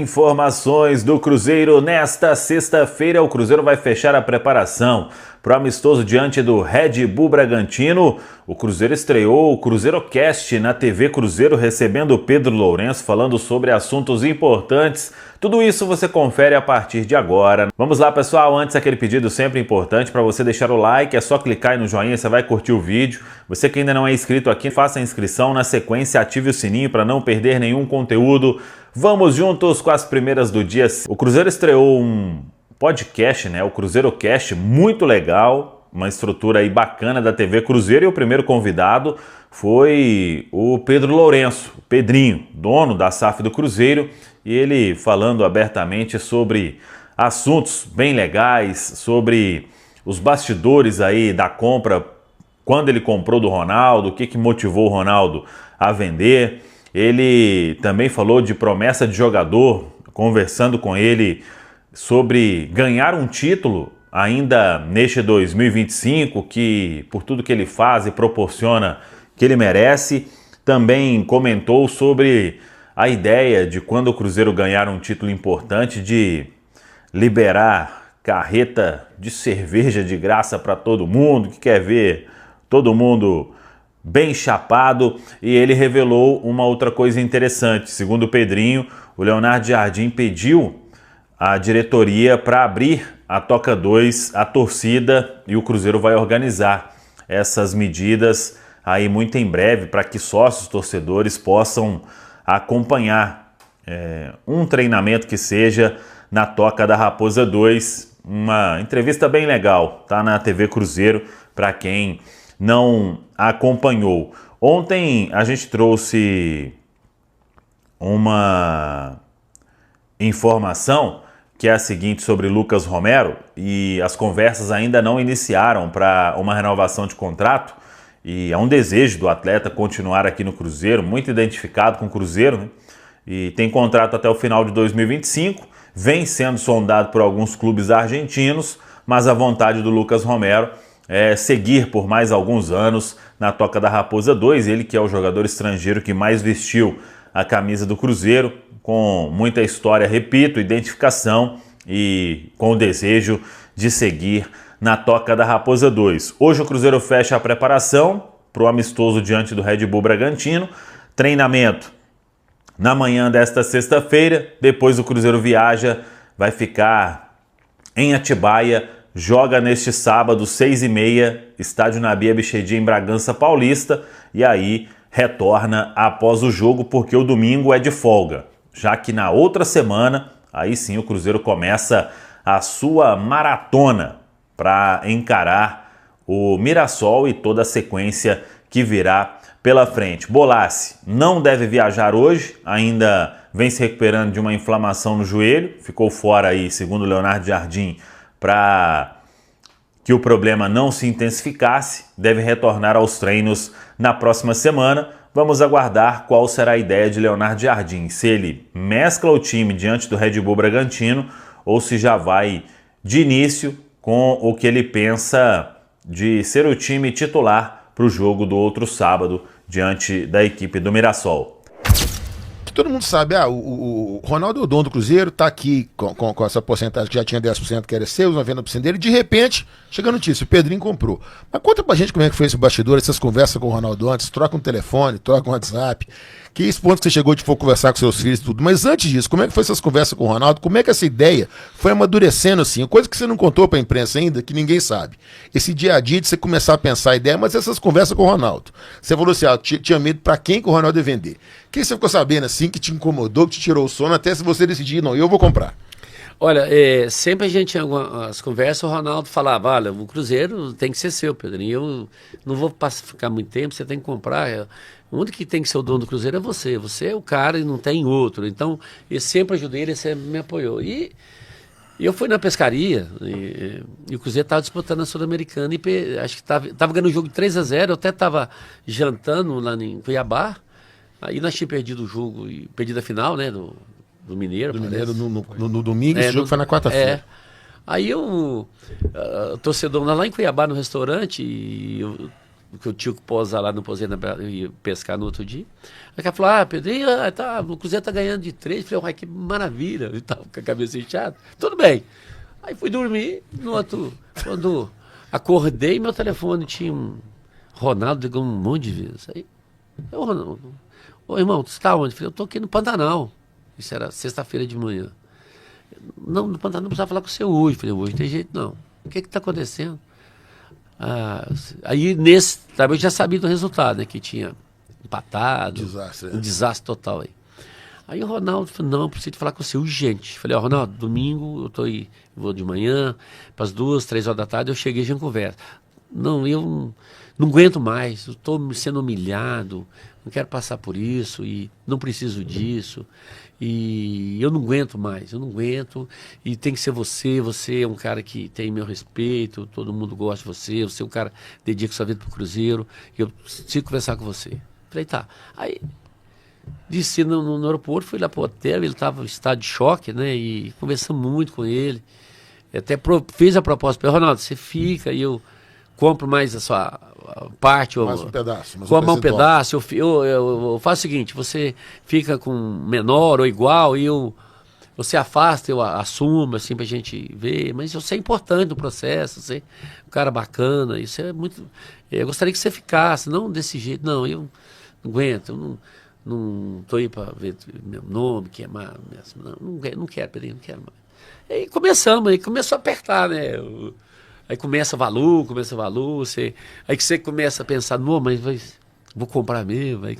Informações do Cruzeiro nesta sexta-feira. O Cruzeiro vai fechar a preparação para o amistoso diante do Red Bull Bragantino. O Cruzeiro estreou o CruzeiroCast na TV Cruzeiro, recebendo o Pedro Lourenço, falando sobre assuntos importantes. Tudo isso você confere a partir de agora. Vamos lá, pessoal. Antes, aquele pedido sempre importante para você deixar o like. É só clicar aí no joinha, você vai curtir o vídeo. Você que ainda não é inscrito aqui, faça a inscrição. Na sequência, ative o sininho para não perder nenhum conteúdo. Vamos juntos com as primeiras do dia. O Cruzeiro estreou um podcast, né? O CruzeiroCast, muito legal, uma estrutura aí bacana da TV Cruzeiro, e o primeiro convidado foi o Pedro Lourenço, o Pedrinho, dono da SAF do Cruzeiro, e ele falando abertamente sobre assuntos bem legais, sobre os bastidores aí da compra, quando ele comprou do Ronaldo, o que motivou o Ronaldo a vender. Ele também falou de promessa de jogador, conversando com ele sobre ganhar um título ainda neste 2025, que por tudo que ele faz e proporciona, que ele merece. Também comentou sobre a ideia de, quando o Cruzeiro ganhar um título importante, de liberar carreta de cerveja de graça para todo mundo, que quer ver todo mundo bem chapado. E ele revelou uma outra coisa interessante. Segundo o Pedrinho, o Leonardo Jardim pediu a diretoria para abrir a Toca 2, a torcida, e o Cruzeiro vai organizar essas medidas aí muito em breve para que sócios torcedores possam acompanhar um treinamento que seja na Toca da Raposa 2. Uma entrevista bem legal, tá na TV Cruzeiro para quem não acompanhou. Ontem a gente trouxe uma informação que é a seguinte sobre Lucas Romero, e as conversas ainda não iniciaram para uma renovação de contrato, e é um desejo do atleta continuar aqui no Cruzeiro, muito identificado com o Cruzeiro, né? E tem contrato até o final de 2025, vem sendo sondado por alguns clubes argentinos, mas a vontade do Lucas Romero é seguir por mais alguns anos na Toca da Raposa 2, ele que é o jogador estrangeiro que mais vestiu a camisa do Cruzeiro, com muita história, repito, identificação e com o desejo de seguir na Toca da Raposa 2. Hoje o Cruzeiro fecha a preparação para o amistoso diante do Red Bull Bragantino, treinamento na manhã desta sexta-feira, depois o Cruzeiro viaja, vai ficar em Atibaia, joga neste sábado, 6h30, estádio Nabi Abichedi em Bragança Paulista, e aí retorna após o jogo, porque o domingo é de folga, já que na outra semana, aí sim o Cruzeiro começa a sua maratona para encarar o Mirassol e toda a sequência que virá pela frente. Bolassi não deve viajar hoje, ainda vem se recuperando de uma inflamação no joelho, ficou fora aí, segundo o Leonardo Jardim, para que o problema não se intensificasse, deve retornar aos treinos na próxima semana. Vamos aguardar qual será a ideia de Leonardo Jardim, se ele mescla o time diante do Red Bull Bragantino ou se já vai de início com o que ele pensa de ser o time titular para o jogo do outro sábado diante da equipe do Mirassol. Todo mundo sabe, o Ronaldo é o dono do Cruzeiro, tá aqui com essa porcentagem que já tinha 10% que era seu, 90% dele, de repente, chega a notícia, o Pedrinho comprou. Mas conta pra gente como é que foi esse bastidor, essas conversas com o Ronaldo antes, troca um telefone, troca um WhatsApp, que esse ponto que você chegou de for conversar com seus filhos e tudo. Mas antes disso, como é que foi essas conversas com o Ronaldo, como é que essa ideia foi amadurecendo assim, coisa que você não contou pra imprensa ainda, que ninguém sabe. Esse dia a dia de você começar a pensar a ideia, mas essas conversas com o Ronaldo. Você falou assim, tinha medo pra quem que o Ronaldo ia vender. O que você ficou sabendo assim, que te incomodou, que te tirou o sono, até se você decidir, não, eu vou comprar? Olha, sempre a gente tinha as conversas, o Ronaldo falava, olha, o Cruzeiro tem que ser seu, Pedrinho, eu não vou ficar muito tempo, você tem que comprar, o único que tem que ser o dono do Cruzeiro é você é o cara e não tem outro, então eu sempre ajudei ele, sempre me apoiou, e eu fui na pescaria, e o Cruzeiro estava disputando a Sul-Americana, e acho que estava ganhando o jogo de 3-0, eu até estava jantando lá em Cuiabá, aí nós tínhamos perdido o jogo, perdido a final, né, do Mineiro. Do Mineiro no domingo, esse jogo foi na quarta-feira. Aí o torcedor lá em Cuiabá, no restaurante, e porque eu tinha que pousar lá, não pousei e pescar no outro dia. Aí o cara falou, Pedrinho, o Cruzeiro tá ganhando de 3. Eu falei, que maravilha, e tal, com a cabeça inchada. Tudo bem. Aí fui dormir, quando acordei, meu telefone tinha um Ronaldo ligou um monte de vezes. Aí, Ronaldo, ô irmão, você tá onde? Eu falei, eu tô aqui no Pantanal. Isso era sexta-feira de manhã. Não, no Pantanal não precisava falar com você hoje. Eu falei, hoje não tem jeito não. O que tá acontecendo? Aí nesse, também eu já sabia do resultado, né? Que tinha empatado. Desastre, um desastre total aí. Aí o Ronaldo falou, não, eu preciso falar com você urgente. Falei, Ronaldo, domingo eu tô aí, vou de manhã, para as 2, 3 horas da tarde, eu cheguei e a gente conversa. Não, eu não aguento mais, eu estou me sendo humilhado, não quero passar por isso e não preciso disso. E eu não aguento mais, eu não aguento. E tem que ser você é um cara que tem meu respeito, todo mundo gosta de você é um cara que dedica sua vida pro Cruzeiro, eu preciso conversar com você. Falei, tá. Aí desci no aeroporto, fui lá pro hotel, ele estava em estado de choque, né? E conversamos muito com ele. Até fiz a proposta para ele, Ronaldo, você fica e eu compro mais a sua parte. Mais um pedaço. Compro um pedaço, eu faço o seguinte, você fica com menor ou igual e você afasta, eu assumo, assim, pra gente ver, mas você é importante no processo, você é um cara bacana, isso é muito... Eu gostaria que você ficasse, não desse jeito, não, eu não aguento, eu não tô aí para ver meu nome, queimar, não quero, Pedrinho, não quero mais. Aí começamos, aí começou a apertar, né? Aí começa valor, aí que você começa a pensar, não, mas vou comprar mesmo, aí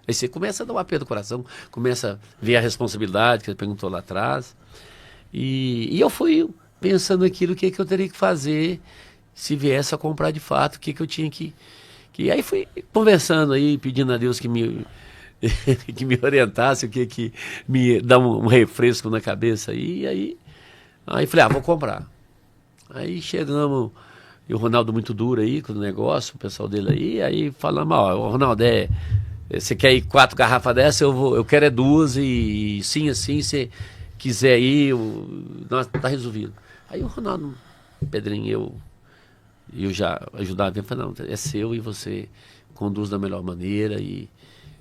você começa a dar um aperto do coração, começa a ver a responsabilidade que você perguntou lá atrás, e eu fui pensando aquilo, o que eu teria que fazer se viesse a comprar de fato, o que eu tinha que... Aí fui conversando aí, pedindo a Deus que me orientasse, o que me dá um refresco na cabeça aí falei, vou comprar. Aí chegamos, e o Ronaldo muito duro aí com o negócio, o pessoal dele aí falamos, Ronaldo, você quer ir 4 garrafas dessa, eu quero 2 e sim, assim, se quiser ir, tá resolvido. Aí o Ronaldo, Pedrinho, eu já ajudava ele, falei, não, é seu e você conduz da melhor maneira e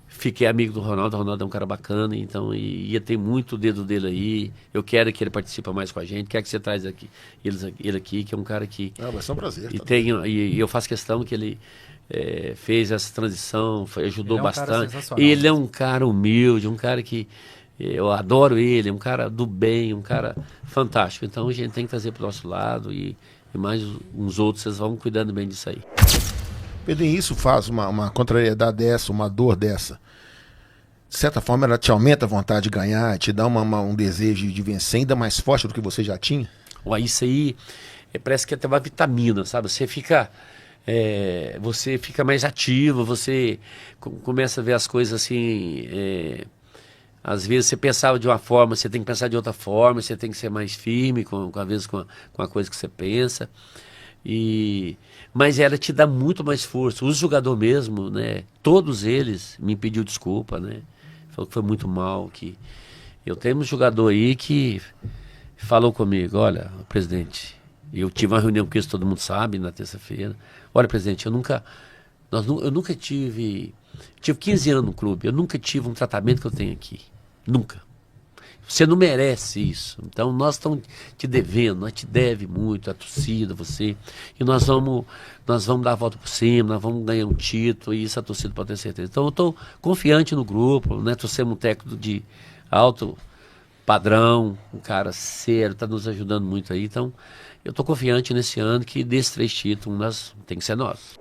fiquei amigo do Ronaldo. O Ronaldo é um cara bacana, então ia ter muito dedo dele aí. Eu quero que ele participe mais com a gente. Quero que você traz ele aqui, que é um cara que... vai ser um prazer. E eu faço questão que ele fez essa transição, ajudou bastante. Ele é um cara humilde, um cara que... Eu adoro ele, é um cara do bem, um cara fantástico. Então a gente tem que trazer para o nosso lado e mais uns outros, vocês vão cuidando bem disso aí. Pedrinho, isso faz uma contrariedade dessa, uma dor dessa. De certa forma, ela te aumenta a vontade de ganhar, te dá um desejo de vencer ainda mais forte do que você já tinha? Isso aí parece que é até uma vitamina, sabe? Você fica mais ativo, você começa a ver as coisas assim... Às vezes você pensava de uma forma, você tem que pensar de outra forma, você tem que ser mais firme às vezes com a coisa que você pensa. Mas ela te dá muito mais força. Os jogadores mesmo, né? Todos eles me pediu desculpa, né? Falou que foi muito mal, que eu tenho um jogador aí que falou comigo, olha, presidente, eu tive uma reunião com isso, todo mundo sabe, na terça-feira. Olha, presidente, eu nunca tive 15 anos no clube, eu nunca tive um tratamento que eu tenho aqui. Nunca. Você não merece isso. Então nós estamos te devendo, nós te deve muito, a torcida, você. E nós vamos dar a volta por cima, nós vamos ganhar um título, e isso a torcida pode ter certeza. Então eu estou confiante no grupo, né? Torcemos um técnico de alto padrão, um cara sério, está nos ajudando muito aí. Então eu estou confiante nesse ano que desses 3 títulos tem que ser nós.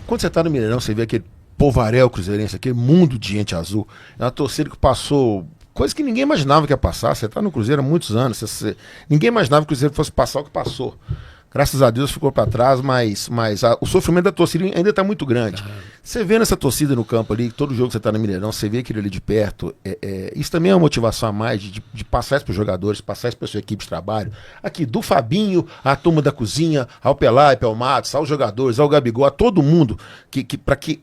Quando você está no Mineirão, você vê aquele povaréu cruzeirense, aquele mundo de gente azul. É uma torcida que passou coisa que ninguém imaginava que ia passar. Você está no Cruzeiro há muitos anos. Ninguém imaginava que o Cruzeiro fosse passar o que passou. Graças a Deus ficou para trás, mas o sofrimento da torcida ainda está muito grande. Você vendo essa torcida no campo ali, todo jogo que você está no Mineirão, você vê aquilo ali de perto. Isso também é uma motivação a mais de passar isso para os jogadores, passar isso para a sua equipe de trabalho. Aqui, do Fabinho, à turma da cozinha, ao Pelé, ao Matos, aos jogadores, ao Gabigol, a todo mundo, para que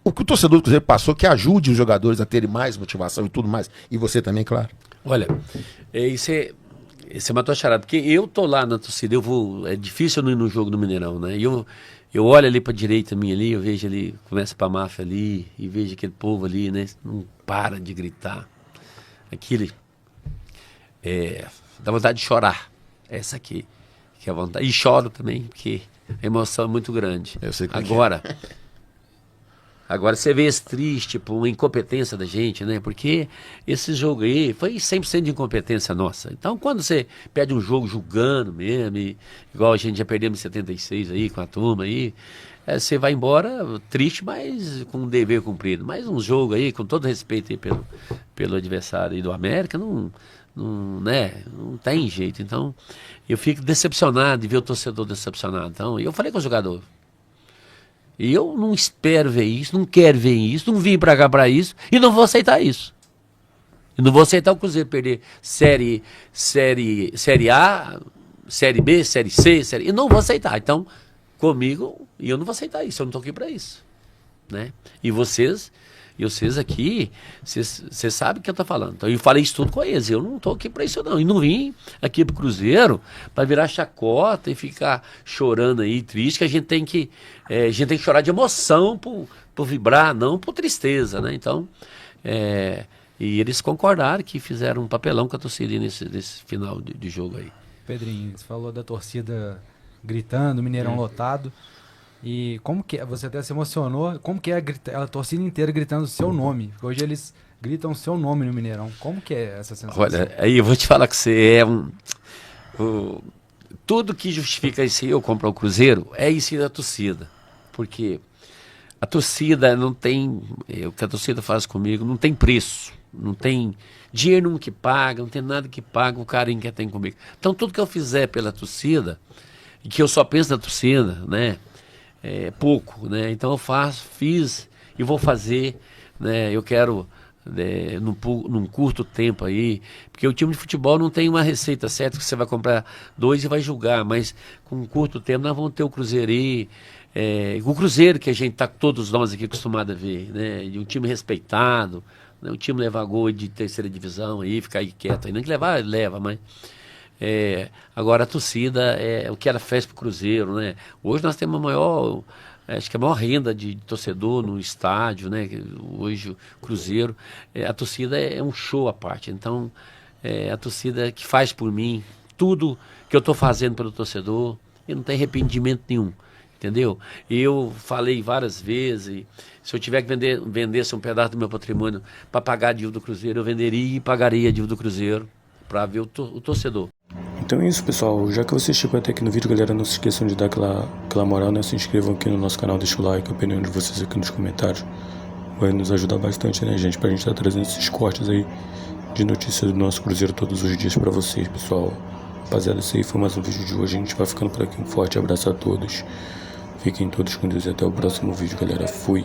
o que o torcedor do Cruzeiro passou, que ajude os jogadores a terem mais motivação e tudo mais. E você também, claro. Olha, isso Você matou a charada, porque eu tô lá na torcida, é difícil eu não ir no jogo do Mineirão, né? E eu olho ali pra direita minha ali, eu vejo ali, começa pra máfia ali, e vejo aquele povo ali, né? Não para de gritar. Aquilo, dá vontade de chorar. Essa aqui, que é a vontade. E choro também, porque a emoção é muito grande. Eu sei que Agora você vê esse triste, tipo, uma incompetência da gente, né? Porque esse jogo aí foi 100% de incompetência nossa. Então, quando você perde um jogo julgando mesmo, igual a gente já perdemos em 76 aí, com a turma aí, você vai embora triste, mas com um dever cumprido. Mas um jogo aí, com todo respeito aí pelo adversário aí do América, não tem jeito. Então, eu fico decepcionado de ver o torcedor decepcionado. Então, eu falei com o jogador, e eu não espero ver isso, não quero ver isso, não vim pra cá pra isso, e não vou aceitar isso. E não vou aceitar o Cruzeiro perder série A, Série B, Série C, e não vou aceitar. Então, comigo, e eu não vou aceitar isso, eu não tô aqui pra isso. Né? E vocês aqui, vocês sabem o que eu tô falando. Então, eu falei isso tudo com eles, eu não tô aqui pra isso não. E não vim aqui pro Cruzeiro pra virar chacota e ficar chorando aí, triste, que a gente tem que chorar de emoção por vibrar, não por tristeza, né? Então, e eles concordaram que fizeram um papelão com a torcida nesse final de jogo aí. Pedrinho, você falou da torcida gritando, Mineirão lotado. E como que você até se emocionou, como que é a torcida inteira gritando o seu nome? Hoje eles gritam o seu nome no Mineirão. Como que é essa sensação? Olha, aí eu vou te falar que você tudo que justifica isso eu comprar o Cruzeiro é isso da torcida. Porque a torcida não tem, o que a torcida faz comigo, não tem preço, não tem dinheiro que paga, não tem nada que paga o carinho que tem comigo. Então tudo que eu fizer pela torcida, e que eu só penso na torcida, né? Pouco, né? Então eu fiz e vou fazer, né? Eu quero num curto tempo aí, porque o time de futebol não tem uma receita certa que você vai comprar 2 e vai julgar, mas com um curto tempo nós vamos ter o Cruzeiro aí, o Cruzeiro que a gente tá todos nós aqui acostumados a ver, né? De um time respeitado, né? Um time levar gol de terceira divisão aí, ficar aí quieto aí, não que levar, leva, mas agora a torcida o que ela fez pro Cruzeiro, né? Hoje nós temos acho que a maior renda de torcedor no estádio, né? Hoje o Cruzeiro, a torcida é um show à parte. Então, a torcida que faz por mim tudo que eu estou fazendo pelo torcedor, e não tem arrependimento nenhum, entendeu? Eu falei várias vezes, se eu tiver que vendesse um pedaço do meu patrimônio para pagar a dívida do Cruzeiro, eu venderia e pagaria a dívida do Cruzeiro para ver o torcedor. Então é isso, pessoal. Já que você chegou até aqui no vídeo, galera, não se esqueçam de dar aquela moral, né? Se inscrevam aqui no nosso canal, deixa o like, a opinião de vocês aqui nos comentários. Vai nos ajudar bastante, né, gente? Pra gente estar trazendo esses cortes aí de notícias do nosso Cruzeiro todos os dias pra vocês, pessoal. Rapaziada, esse aí foi mais um vídeo de hoje. A gente vai ficando por aqui. Um forte abraço a todos. Fiquem todos com Deus e até o próximo vídeo, galera. Fui!